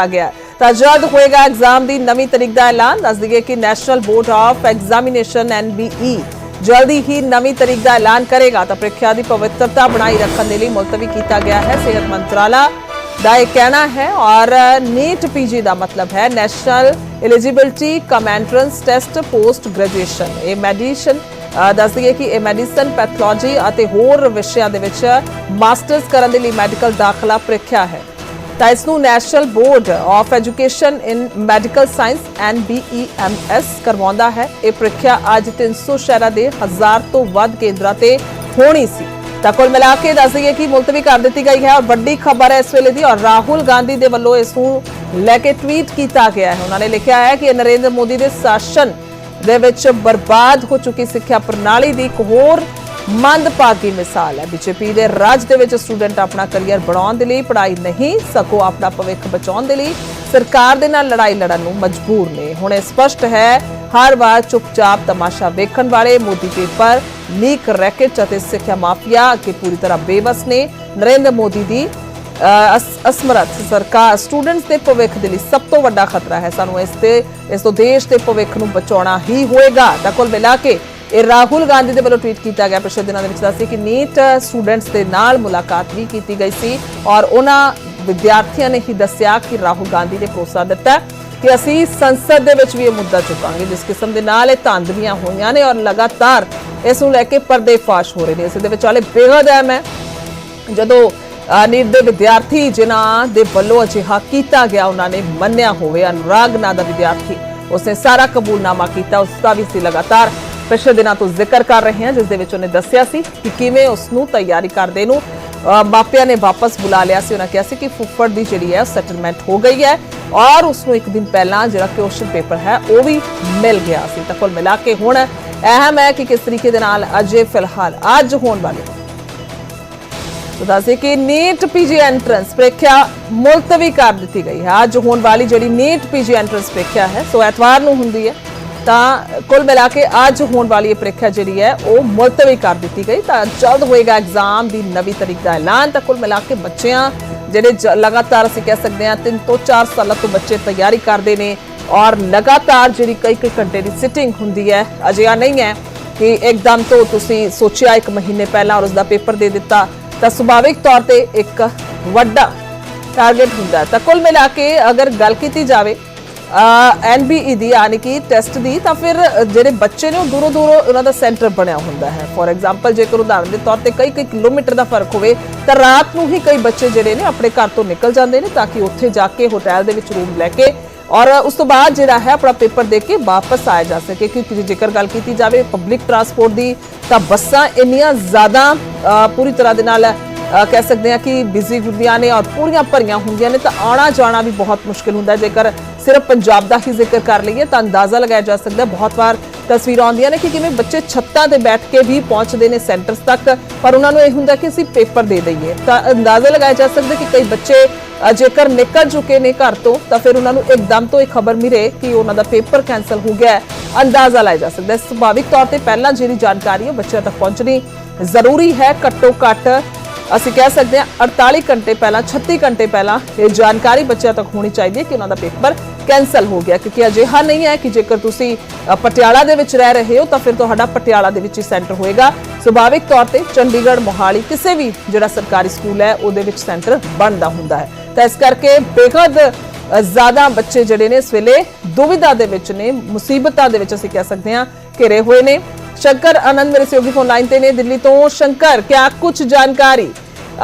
गया ਤਾਂ ਜਲਦ ਹੋਏਗਾ ਐਗਜ਼ਾਮ ਦੀ ਨਵੀਂ ਤਰੀਕ ਦਾ ਐਲਾਨ। ਦੱਸ ਦਈਏ ਕਿ national board of examination NBE ਜਲਦੀ ਹੀ ਨਵੀਂ ਤਰੀਕ ਦਾ ਐਲਾਨ ਕਰੇਗਾ। ਤਾਂ ਪ੍ਰੀਖਿਆ ਦੀ ਪਵਿੱਤਰਤਾ ਬਣਾਈ ਰੱਖਣ ਦੇ ਲਈ ਮੁਲਤਵੀ ਕੀਤਾ ਗਿਆ ਹੈ। ਸਿਹਤ ਮੰਤਰਾਲਾ ਦਾ ਇਹ ਕਹਿਣਾ ਹੈ। और नीट PG ਦਾ ਮਤਲਬ ਹੈ ਨੈਸ਼ਨਲ ਐਲੀਜੀਬਿਲਟੀ ਕਮ ਐਂਟਰੈਂਸ ਟੈਸਟ ਪੋਸਟ ਗ੍ਰੈਜੂਏਸ਼ਨ। ਇਹ ਮੈਡੀਸਨ ਦੱਸ ਦਈਏ ਕਿ ਇਹ ਮੈਡੀਸਨ ਪੈਥੋਲੋਜੀ ਅਤੇ ਹੋਰ ਵਿਸ਼ਿਆਂ ਦੇ ਵਿੱਚ ਮਾਸਟਰਸ ਕਰਨ ਦੇ ਲਈ ਮੈਡੀਕਲ ਦਾਖਲਾ ਪ੍ਰੀਖਿਆ ਹੈ। ਤਾਂ ਇਸ ਨੂੰ national board of education in medical science NBEMS ਕਰਵਾਉਂਦਾ ਹੈ। ਇਹ ਪ੍ਰੀਖਿਆ ਅੱਜ 300 ਸ਼ਹਿਰਾਂ ਦੇ 1000 ਤੋਂ ਵੱਧ ਕੇਂਦਰਾਂ ਤੇ ਹੋਣੀ ਸੀ। ਤਾਂ ਕੁੱਲ ਮਿਲਾ ਕੇ ਦੱਸ ਦਈਏ ਕਿ ਮੁਲਤਵੀ ਕਰ ਦਿੱਤੀ ਗਈ ਹੈ। ਔਰ ਵੱਡੀ ਖਬਰ ਹੈ ਇਸ ਵੇਲੇ ਦੀ। ਔਰ ਰਾਹੁਲ ਗਾਂਧੀ ਦੇ ਵੱਲੋਂ ਇਸ ਨੂੰ ਲੈ ਕੇ ਟਵੀਟ ਕੀਤਾ ਗਿਆ ਹੈ। ਉਹਨਾਂ ਨੇ ਲਿਖਿਆ ਹੈ ਕਿ ਨਰਿੰਦਰ ਮੋਦੀ ਦੇ ਸ਼ਾਸਨ ਦੇ ਵਿੱਚ ਬਰਬਾਦ ਹੋ ਚੁੱਕੀ ਸਿੱਖਿਆ ਪ੍ਰਣਾਲੀ ਦੀ ਇੱਕ ਹੋਰ ਮੰਦਭਾਗੀ ਮਿਸਾਲ ਹੈ। BJP ਦੇ ਰਾਜ ਦੇ ਵਿੱਚ ਸਟੂਡੈਂਟ ਆਪਣਾ ਕੈਰੀਅਰ ਬਣਾਉਣ ਦੇ ਲਈ ਪੜ੍ਹਾਈ ਨਹੀਂ ਸਗੋਂ ਆਪਣਾ ਭਵਿੱਖ ਬਚਾਉਣ ਦੇ ਲਈ ਸਰਕਾਰ ਦੇ ਨਾਲ ਲੜਾਈ ਲੜਨ ਨੂੰ ਮਜਬੂਰ ਨੇ। ਹੁਣ ਇਹ ਸਪਸ਼ਟ ਹੈ ਹਰ ਵਾਰ ਚੁੱਪਚਾਪ ਤਮਾਸ਼ਾ ਵੇਖਣ ਵਾਲੇ ਮੋਦੀ ਪੇਪਰ ਲੀਕ ਰੈਕੇਟ ਅਤੇ ਸਿੱਖਿਆ ਮਾਫੀਆ ਅੱਗੇ ਪੂਰੀ ਤਰ੍ਹਾਂ ਬੇਵਸ ਨੇ। ਨਰਿੰਦਰ ਮੋਦੀ ਦੀ ਅਸਮਰਥ ਸਰਕਾਰ ਸਟੂਡੈਂਟਸ ਦੇ ਭਵਿੱਖ ਦੇ ਲਈ ਸਭ ਤੋਂ ਵੱਡਾ ਖਤਰਾ ਹੈ। ਸਾਨੂੰ ਇਸ ਤੋਂ ਦੇਸ਼ ਦੇ ਭਵਿੱਖ ਨੂੰ ਬਚਾਉਣਾ ਹੀ ਹੋਏਗਾ। ਤਾਂ ਕੁੱਲ ਮਿਲਾ ਕੇ ਇਹ ਰਾਹੁਲ ਗਾਂਧੀ ਦੇ ਵੱਲੋਂ ਟਵੀਟ ਕੀਤਾ ਗਿਆ। ਪਿਛਲੇ ਦਿਨਾਂ ਦੇ ਵਿੱਚ ਦੱਸਿਆ ਕਿ ਨੀਟ ਸਟੂਡੈਂਟਸ ਦੇ ਨਾਲ ਮੁਲਾਕਾਤ ਵੀ ਕੀਤੀ ਗਈ ਸੀ ਔਰ ਉਹਨਾਂ ਵਿਦਿਆਰਥੀਆਂ ਨੇ ਹੀ ਦੱਸਿਆ ਕਿ ਰਾਹੁਲ ਗਾਂਧੀ ਨੇ ਭਰੋਸਾ ਦਿੱਤਾ ਕਿ ਅਸੀਂ ਸੰਸਦ ਦੇ ਵਿੱਚ ਵੀ ਇਹ ਮੁੱਦਾ ਚੁੱਕਾਂਗੇ। ਜਿਸ ਕਿਸਮ ਦੇ ਨਾਲ ਇਹ ਧਾਂਦਲੀਆਂ ਹੋਈਆਂ ਨੇ ਔਰ ਲਗਾਤਾਰ ਇਸ ਨੂੰ ਲੈ ਕੇ ਪਰਦੇਫਾਸ਼ ਹੋ ਰਹੇ ਨੇ। ਇਸ ਦੇ ਵਿੱਚ ਵਾਲੇ ਬੇਹੱਦ ਅਹਿਮ ਹੈ ਜਦੋਂ ਨੀਟ ਦੇ ਵਿਦਿਆਰਥੀ ਜਿਨ੍ਹਾਂ ਦੇ ਵੱਲੋਂ ਅਜਿਹਾ ਕੀਤਾ ਗਿਆ ਉਹਨਾਂ ਨੇ ਮੰਨਿਆ ਹੋਵੇ। ਅਨੁਰਾਗ ਨਾਂ ਦਾ ਵਿਦਿਆਰਥੀ ਉਸਨੇ ਸਾਰਾ ਕਬੂਲਨਾਮਾ ਕੀਤਾ। ਉਸਦਾ ਵੀ ਸੀ ਲਗਾਤਾਰ ਪਿਛਲੇ ਦਿਨਾਂ ਤੋਂ ਜ਼ਿਕਰ ਕਰ ਰਹੇ ਹਾਂ ਜਿਸ ਦੇ ਵਿੱਚ ਉਹਨੇ ਦੱਸਿਆ ਸੀ ਕਿ ਕਿਵੇਂ ਉਸ ਨੂੰ ਤਿਆਰੀ ਕਰਦੇ ਨੂੰ ਮਾਪਿਆਂ ਨੇ ਵਾਪਸ ਬੁਲਾ ਲਿਆ ਸੀ। ਉਹਨਾਂ ਕਿਹਾ ਸੀ ਕਿ ਫੁੱਫੜ ਦੀ ਜਿਹੜੀ ਹੈ ਸੈਟਲਮੈਂਟ ਹੋ ਗਈ ਹੈ ਔਰ ਉਸ ਨੂੰ ਇੱਕ ਦਿਨ ਪਹਿਲਾਂ ਜਿਹੜਾ ਕੁਐਸਚਨ ਪੇਪਰ ਹੈ ਉਹ ਵੀ ਮਿਲ ਗਿਆ ਸੀ। ਤਾਂ ਕੁੱਲ ਮਿਲਾ ਕੇ ਹੁਣ ਅਹਿਮ ਹੈ ਕਿ ਕਿਸ ਤਰੀਕੇ ਦੇ ਨਾਲ ਅਜੇ ਫਿਲਹਾਲ ਅੱਜ ਹੋਣ ਵਾਲੇ ਦੱਸੇ ਕਿ ਨੀਟ PG ਐਂਟਰੈਂਸ ਪ੍ਰੀਖਿਆ ਮੁਲਤਵੀ ਕਰ ਦਿੱਤੀ ਗਈ ਹੈ। ਅੱਜ ਹੋਣ ਵਾਲੀ ਜਿਹੜੀ ਨੀਟ PG ਐਂਟਰੈਂਸ ਪ੍ਰੀਖਿਆ ਹੈ ਸੋ ਐਤਵਾਰ ਨੂੰ ਹੁੰਦੀ ਹੈ। ਤਾਂ ਕੁੱਲ ਮਿਲਾ ਕੇ ਅੱਜ ਹੋਣ ਵਾਲੀ ਇਹ ਪ੍ਰੀਖਿਆ ਜਿਹੜੀ ਹੈ ਉਹ ਮੁਲਤਵੀ ਕਰ ਦਿੱਤੀ ਗਈ। ਤਾਂ ਜਲਦ ਹੋਏਗਾ ਐਗਜ਼ਾਮ ਦੀ ਨਵੀਂ ਤਰੀਕ ਦਾ ਐਲਾਨ। ਤਾਂ ਕੁੱਲ ਮਿਲਾ ਕੇ ਬੱਚਿਆਂ ਜਿਹੜੇ ਲਗਾਤਾਰ ਅਸੀਂ ਕਹਿ ਸਕਦੇ ਹਾਂ 3 ਤੋਂ 4 ਸਾਲਾਂ ਤੋਂ ਬੱਚੇ ਤਿਆਰੀ ਕਰਦੇ ਨੇ ਔਰ ਲਗਾਤਾਰ ਜਿਹੜੀ ਕਈ ਘੰਟੇ ਦੀ ਸਿਟਿੰਗ ਹੁੰਦੀ ਹੈ। ਅਜਿਹਾ ਨਹੀਂ ਹੈ ਕਿ ਇੱਕਦਮ ਤੋਂ ਤੁਸੀਂ ਸੋਚਿਆ 1 ਮਹੀਨੇ ਪਹਿਲਾਂ ਔਰ ਉਸ ਦਾ ਪੇਪਰ ਦੇ ਦਿੱਤਾ। ਤਾਂ ਸੁਭਾਵਿਕ ਤੌਰ ਤੇ ਇੱਕ ਵੱਡਾ ਟਾਰਗੇਟ ਹੁੰਦਾ ਹੈ। ਤਾਂ ਕੁੱਲ ਮਿਲਾ ਕੇ ਅਗਰ ਗੱਲ ਕੀਤੀ ਜਾਵੇ NBE ਦੀ ਯਾਨੀ ਕਿ ਟੈਸਟ ਦੀ ਤਾਂ ਫਿਰ ਜਿਹੜੇ ਬੱਚੇ ਨੇ ਉਹ ਦੂਰੋਂ ਉਹਨਾਂ ਦਾ ਸੈਂਟਰ ਬਣਿਆ ਹੁੰਦਾ ਹੈ। ਫੋਰ ਐਗਜ਼ਾਮਪਲ ਜੇਕਰ ਉਦਾਹਰਨ ਦੇ ਤੌਰ ਤੇ ਕਈ ਕਿਲੋਮੀਟਰ ਦਾ ਫਰਕ ਹੋਵੇ ਤਾਂ ਰਾਤ ਨੂੰ ਹੀ ਕਈ ਬੱਚੇ ਜਿਹੜੇ ਨੇ ਆਪਣੇ ਘਰ ਤੋਂ ਨਿਕਲ ਜਾਂਦੇ ਨੇ ਤਾਂ ਕਿ ਉੱਥੇ ਜਾ ਕੇ ਹੋਟਲ ਦੇ ਵਿੱਚ ਰੂਮ ਲੈ ਕੇ ਔਰ ਉਸ ਤੋਂ ਬਾਅਦ ਜਿਹੜਾ ਹੈ ਆਪਣਾ ਪੇਪਰ ਦੇ ਕੇ ਵਾਪਸ ਆਇਆ ਜਾ ਸਕੇ। ਕਿਉਂਕਿ ਜੇਕਰ ਗੱਲ ਕੀਤੀ ਜਾਵੇ ਪਬਲਿਕ ਟਰਾਂਸਪੋਰਟ ਦੀ ਤਾਂ ਬੱਸਾਂ ਇੰਨੀਆਂ ਜ਼ਿਆਦਾ ਪੂਰੀ ਤਰ੍ਹਾਂ ਦੇ ਨਾਲ ਕਹਿ ਸਕਦੇ ਹਾਂ ਕਿ ਬਿਜ਼ੀ ਹੁੰਦੀਆਂ ਨੇ ਔਰ ਪੂਰੀਆਂ ਭਰੀਆਂ ਹੁੰਦੀਆਂ ਨੇ ਤਾਂ ਆਉਣਾ ਜਾਣਾ ਵੀ ਬਹੁਤ ਮੁਸ਼ਕਿਲ ਹੁੰਦਾ ਹੈ। ਜੇਕਰ ਸਿਰਫ ਪੰਜਾਬ ਦਾ ਹੀ ਜ਼ਿਕਰ ਕਰ ਲਈਏ ਤਾਂ ਅੰਦਾਜ਼ਾ ਲਗਾਇਆ ਜਾ ਸਕਦਾ ਬਹੁਤ ਵਾਰ ਤਸਵੀਰਾਂ ਆਉਂਦੀਆਂ ਨੇ ਕਿ ਕਿਵੇਂ ਬੱਚੇ ਛੱਤਾਂ ਤੇ ਬੈਠ ਕੇ ਵੀ ਪਹੁੰਚਦੇ ਨੇ ਸੈਂਟਰਸ ਤੱਕ ਪਰ ਉਹਨਾਂ ਨੂੰ ਇਹ ਹੁੰਦਾ ਕਿ ਅਸੀਂ ਪੇਪਰ ਦੇ ਦਈਏ। ਤਾਂ ਅੰਦਾਜ਼ਾ ਲਗਾਇਆ ਜਾ ਸਕਦਾ ਕਿ ਕਈ ਬੱਚੇ ਜੇਕਰ ਨਿਕਲ ਚੁੱਕੇ ਨੇ ਘਰ ਤੋਂ ਤਾਂ ਫਿਰ ਉਹਨਾਂ ਨੂੰ ਇੱਕਦਮ ਤੋਂ ਇਹ ਖਬਰ ਮਿਲੇ ਕਿ ਉਹਨਾਂ ਦਾ ਪੇਪਰ ਕੈਂਸਲ ਹੋ ਗਿਆ ਹੈ। ਅੰਦਾਜ਼ਾ ਲਾਇਆ ਜਾ ਸਕਦਾ ਸੁਭਾਵਿਕ ਤੌਰ ਤੇ ਪਹਿਲਾਂ ਜਿਹੜੀ ਜਾਣਕਾਰੀ ਹੈ ਬੱਚਿਆਂ ਤੱਕ ਪਹੁੰਚਣੀ ਜ਼ਰੂਰੀ ਹੈ। ਘੱਟੋ ਘੱਟ ਅਸੀਂ ਕਹਿ ਸਕਦੇ ਹਾਂ 48 ਘੰਟੇ ਪਹਿਲਾਂ 36 ਘੰਟੇ ਪਹਿਲਾਂ ਇਹ ਜਾਣਕਾਰੀ ਬੱਚਿਆਂ ਤੱਕ ਹੋਣੀ ਚਾਹੀਦੀ ਹੈ ਕਿ ਉਹਨਾਂ ਦਾ ਪੇਪਰ ਕੈਂਸਲ ਹੋ ਗਿਆ। ਕਿਉਂਕਿ ਅਜਿਹਾ ਨਹੀਂ ਹੈ ਕਿ ਜੇਕਰ ਤੁਸੀਂ ਪਟਿਆਲਾ ਦੇ ਵਿੱਚ ਰਹਿ ਰਹੇ ਹੋ ਤਾਂ ਫਿਰ ਤੁਹਾਡਾ ਪਟਿਆਲਾ ਦੇ ਵਿੱਚ ਹੀ ਸੈਂਟਰ ਹੋਏਗਾ। ਸੁਭਾਵਿਕ ਤੌਰ ਤੇ ਚੰਡੀਗੜ੍ਹ ਮੋਹਾਲੀ ਕਿਸੇ ਵੀ ਜਿਹੜਾ ਸਰਕਾਰੀ ਸਕੂਲ ਹੈ ਉਹਦੇ ਵਿੱਚ ਸੈਂਟਰ ਬਣਦਾ ਹੁੰਦਾ ਹੈ। ਤਾਂ ਇਸ ਕਰਕੇ ਬੇਹੱਦ ਜ਼ਿਆਦਾ ਬੱਚੇ ਜਿਹੜੇ ਨੇ ਇਸ ਵੇਲੇ ਦੁਵਿਧਾ ਦੇ ਵਿੱਚ ਨੇ ਮੁਸੀਬਤਾਂ ਦੇ ਵਿੱਚ ਅਸੀਂ ਕਹਿ ਸਕਦੇ ਹਾਂ ਘਿਰੇ ਹੋਏ ਨੇ। शंकर आनंद मेरे सहयोगी फोन लाइन पे ने दिल्ली तो। शंकर क्या कुछ जानकारी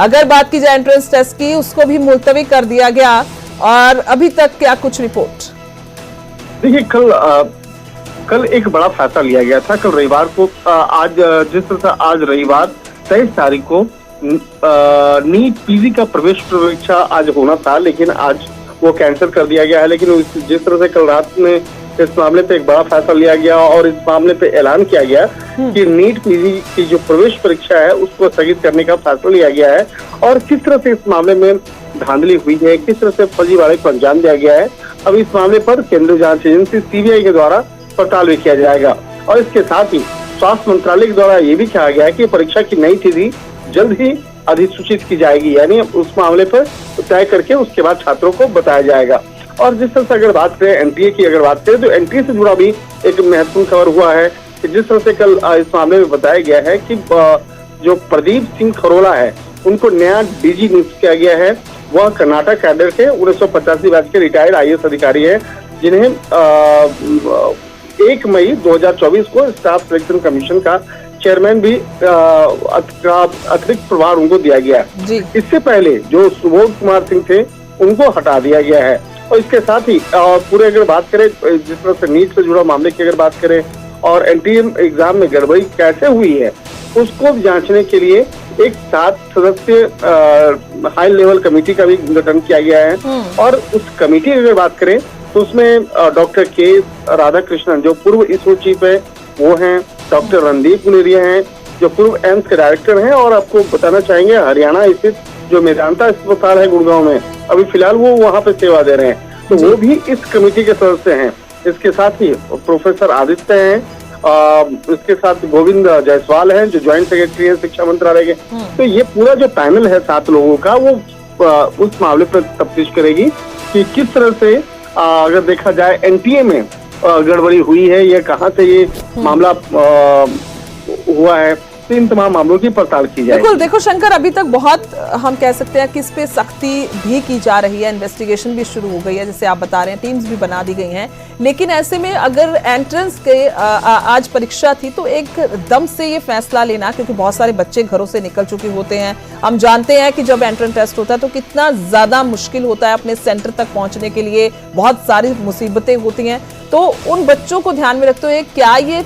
अगर बात की जाए एंट्रेंस टेस्ट की उसको भी मुलतवी कर दिया गया और अभी तक क्या कुछ रिपोर्ट? देखिए कल एक बड़ा फैसला लिया गया था। कल रविवार को आज जिस तरह से आज रविवार 23 तारीख को नीट PG का प्रवेश परीक्षा आज होना था लेकिन आज वो कैंसिल कर दिया गया है। लेकिन जिस तरह से कल रात में इस मामले पे एक बड़ा फैसला लिया गया और इस मामले पे ऐलान किया गया कि नीट PG की जो प्रवेश परीक्षा है उसको स्थगित करने का फैसला लिया गया है। और किस तरह से इस मामले में धांधली हुई है, किस तरह से फर्जीवाड़े को अंजाम दिया गया है, अब इस मामले पर केंद्रीय जांच एजेंसी CBI के द्वारा पड़ताल भी किया जाएगा। और इसके साथ ही स्वास्थ्य मंत्रालय के द्वारा ये भी कहा गया है कि परीक्षा की नई तिथि जल्द ही अधिसूचित की जाएगी, यानी उस मामले पर तय करके उसके बाद छात्रों को बताया जाएगा। और जिस तरह से अगर बात करें एनटीए की, अगर बात करें तो एनटीए से जुड़ा भी एक महत्वपूर्ण खबर हुआ है कि जिस तरह से कल इस मामले में बताया गया है कि जो प्रदीप सिंह खरोला है उनको नया डीजी नियुक्त किया गया है। वह कर्नाटक कैडर के 1985 बैच के रिटायर्ड आईएएस अधिकारी है, जिन्हें 1 मई 2024 को स्टाफ सिलेक्शन कमीशन का चेयरमैन भी अतिरिक्त प्रभार उनको दिया गया है। इससे पहले जो सुबोध कुमार सिंह थे उनको हटा दिया गया है। और इसके साथ ही पूरे अगर बात करें जिस तरह से नीट से जुड़ा मामले की अगर बात करें और एनटीए एग्जाम में गड़बड़ी कैसे हुई है उसको जांचने के लिए एक 7 सदस्यीय हाई लेवल कमेटी का भी गठन किया गया है। और उस कमेटी की अगर बात करें तो उसमें डॉक्टर के राधाकृष्णन जो पूर्व इसरो चीफ है वो हैं, डॉक्टर रणदीप गुलेरिया हैं जो पूर्व एम्स के डायरेक्टर हैं, और आपको बताना चाहेंगे हरियाणा स्थित जो मेदांता अस्पताल है गुड़गांव में, अभी फिलहाल वो वहाँ पे सेवा दे रहे हैं, तो वो भी इस कमेटी के सदस्य हैं। इसके साथ ही प्रोफेसर आदित्य हैं, इसके साथ गोविंद जायसवाल हैं जो ज्वाइंट सेक्रेटरी हैं शिक्षा मंत्रालय के। तो ये पूरा जो पैनल है 7 लोगों का वो उस मामले पर तफ्तीश करेगी कि किस तरह से अगर देखा जाए एनटीए में गड़बड़ी हुई है या कहाँ से ये मामला हुआ है, तो इन तमाम मामलों की पड़ताल की जाए। बिल्कुल, देखो शंकर, अभी तक बहुत हम कह सकते हैं कि इस पे सख्ती भी की जा रही है, इन्वेस्टिगेशन भी शुरू हो गई है, जैसे आप बता रहे हैं, टीम्स भी बना दी गई हैं। लेकिन ऐसे में अगर एंट्रेंस के आज परीक्षा थी तो एक दम से ये फैसला लेना, क्योंकि बहुत सारे बच्चे घरों से निकल चुके होते हैं, हम जानते हैं कि जब एंट्रेंस टेस्ट होता है तो कितना ज्यादा मुश्किल होता है अपने सेंटर तक पहुंचने के लिए, बहुत सारी मुसीबतें होती हैं। तो उन बच्चों को ध्यान में रखते हुए क्या ये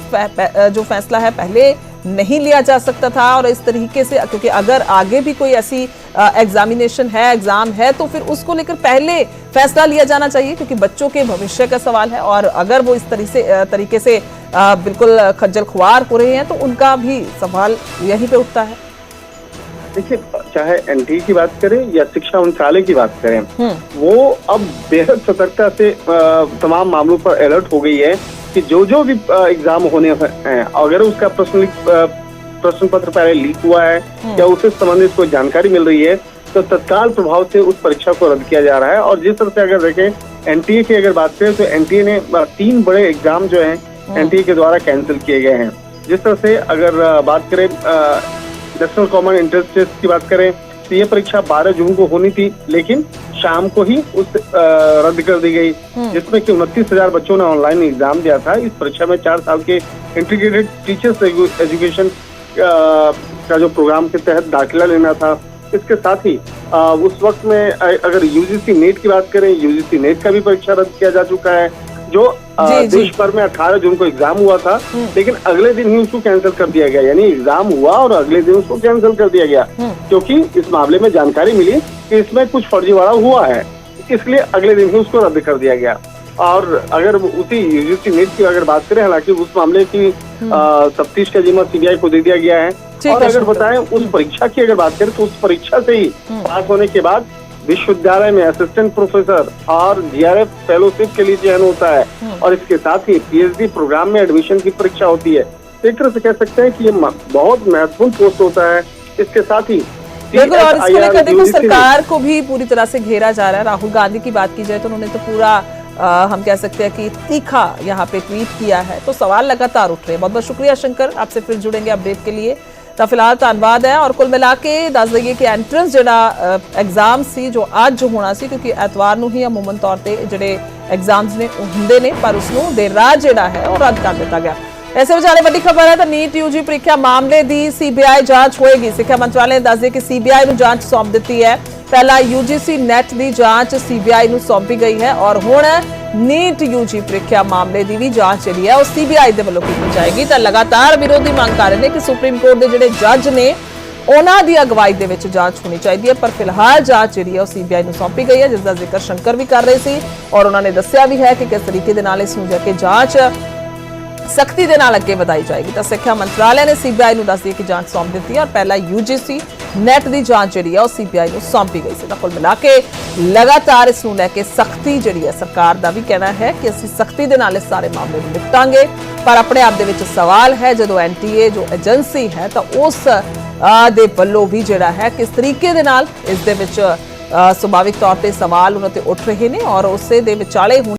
जो फैसला है पहले नहीं लिया जा सकता था, और इस तरीके से, क्योंकि अगर आगे भी कोई ऐसी एग्जामिनेशन है, एग्जाम है, तो फिर उसको लेकर पहले फैसला लिया जाना चाहिए, क्योंकि बच्चों के भविष्य का सवाल है। और अगर वो इस तरीके से बिल्कुल खज्जल खुआर हो रहे हैं तो उनका भी सवाल यहीं पे उठता है। देखिए, चाहे एनटीए की बात करें या शिक्षा मंत्रालय की बात करें, वो अब बेहद सतर्कता से तमाम मामलों पर अलर्ट हो गई है कि जो भी एग्जाम होने हैं, अगर उसका प्रश्न पत्र पहले लीक हुआ है या उससे संबंधित कोई जानकारी मिल रही है तो तत्काल प्रभाव से उस परीक्षा को रद्द किया जा रहा है। और जिस तरह से अगर देखें एनटीए की अगर बात करें तो एनटीए ने 3 बड़े एग्जाम जो हैं एनटीए के द्वारा कैंसिल किए गए हैं। जिस तरह से अगर बात करें नेशनल कॉमन एंट्रेंस टेस्ट की बात करें तो ये परीक्षा 12 जून को होनी थी, लेकिन शाम को ही उस रद्द कर दी गई, जिसमें कि 29,000 बच्चों ने ऑनलाइन एग्जाम दिया था। इस परीक्षा में 4 साल के इंटीग्रेटेड टीचर्स एजुकेशन का जो प्रोग्राम के तहत दाखिला लेना था। इसके साथ ही उस वक्त में अगर यूजीसी नेट की बात करें, यूजीसी नेट का भी परीक्षा रद्द किया जा चुका है, जो देश भर में 18 जून को एग्जाम हुआ था, लेकिन अगले दिन ही उसको कैंसिल कर दिया गया। यानी एग्जाम हुआ और अगले दिन उसको कैंसिल कर दिया गया, क्योंकि इस मामले में जानकारी मिली कि इसमें कुछ फर्जीवाड़ा हुआ है, इसलिए अगले दिन ही उसको रद्द कर दिया गया। और अगर उसी यूजीसी नेट की अगर बात करें, हालांकि उस मामले की तफ्तीश का जिम्मा सीबीआई को दे दिया गया है। और अगर बताएं उस परीक्षा की अगर बात करें तो उस परीक्षा से ही पास होने के बाद विश्वविद्यालय में असिस्टेंट प्रोफेसर और जीआरएफ फेलोशिप के लिए चयन होता है, और इसके साथ ही पीएचडी प्रोग्राम में एडमिशन की परीक्षा होती है। एक तरह से कह सकते हैं कि ये बहुत महत्वपूर्ण पोस्ट होता है। इसके साथ ही बिल्कुल, और इसको लेकर देखो सरकार को भी पूरी तरह से घेरा जा रहा है। राहुल गांधी की बात की जाए तो उन्होंने तो पूरा हम कह सकते हैं कि तीखा यहाँ पे ट्वीट किया है, तो सवाल लगातार उठ रहे हैं। बहुत बहुत शुक्रिया शंकर, आपसे फिर जुड़ेंगे अपडेट के लिए। तो फिलहाल धन्यवाद है। और कुल मिला के दस दईए कि एंट्रेंस ਜਿਹੜਾ एग्जाम सी जो ਅੱਜ ਹੋਣਾ ਸੀ, क्योंकि ਐਤਵਾਰ ਨੂੰ ਹੀ ਅਮੂਮਨ ਤੌਰ ਤੇ ਜਿਹੜੇ एग्जाम्स ने ਹੁੰਦੇ ਨੇ, ਪਰ ਉਸ ਨੂੰ ਦੇਰ ਰਾਤ ਜਿਹੜਾ ਹੈ ਉਹ ਰੱਦ ਕਰ ਦਿੱਤਾ ਗਿਆ। ऐसे विचारे बड़ी खबर है तो नीट यूजी परीक्षा मामले की सीबीआई जांच होएगी। सिक्ख्या मंत्रालय ने दस दिया कि सीबीआई को जांच सौंप दी है। पहला यूजीसी नैट की जांच सीबीआई को सौंपी गई है और हुण नीट यूजी परीक्षा मामले की भी जांच जी है सीबीआई के वलों की जाएगी। तो लगातार विरोधी मांग कर रहे हैं कि सुप्रीम कोर्ट के जोड़े जज ने उन्हों की अगवाई के जांच होनी चाहिए, पर फिलहाल जांच जी है सीबीआई को सौंपी गई है, जिसका जिक्र शंकर भी कर रहे थे। और उन्होंने दसिया भी है कि किस तरीके इसनूं जाके जांच सख्ती के नाल अगे वधाई जाएगी। तो सिक्ख्या मंत्रालय ने सीबीआई को दस दिए कि जांच सौंप दी है और पहला यूजीसी नैट की जांच जी है सीबीआई को सौंपी गई थी। कुल मिला के लगातार इसनूं लैके सख्ती जी है, सरकार का भी कहना है कि असीं सख्ती के नाल इस सारे मामले निपटांगे, पर अपने आप दे विच सवाल है जदों एनटीए जो एजेंसी है तो उस ਦੇ ਵੱਲੋਂ ਵੀ ਜਿਹੜਾ ਹੈ ਕਿਸ ਤਰੀਕੇ ਦੇ ਨਾਲ ਇਸ ਦੇ ਵਿੱਚ ਸੁਭਾਵਿਕ ਤੌਰ ਤੇ ਸਵਾਲ ਉਹਨਾਂ ਤੇ ਉੱਠ ਰਹੇ ਨੇ ਔਰ ਉਸੇ ਦੇ ਵਿਚਾਲੇ ਹੁਣ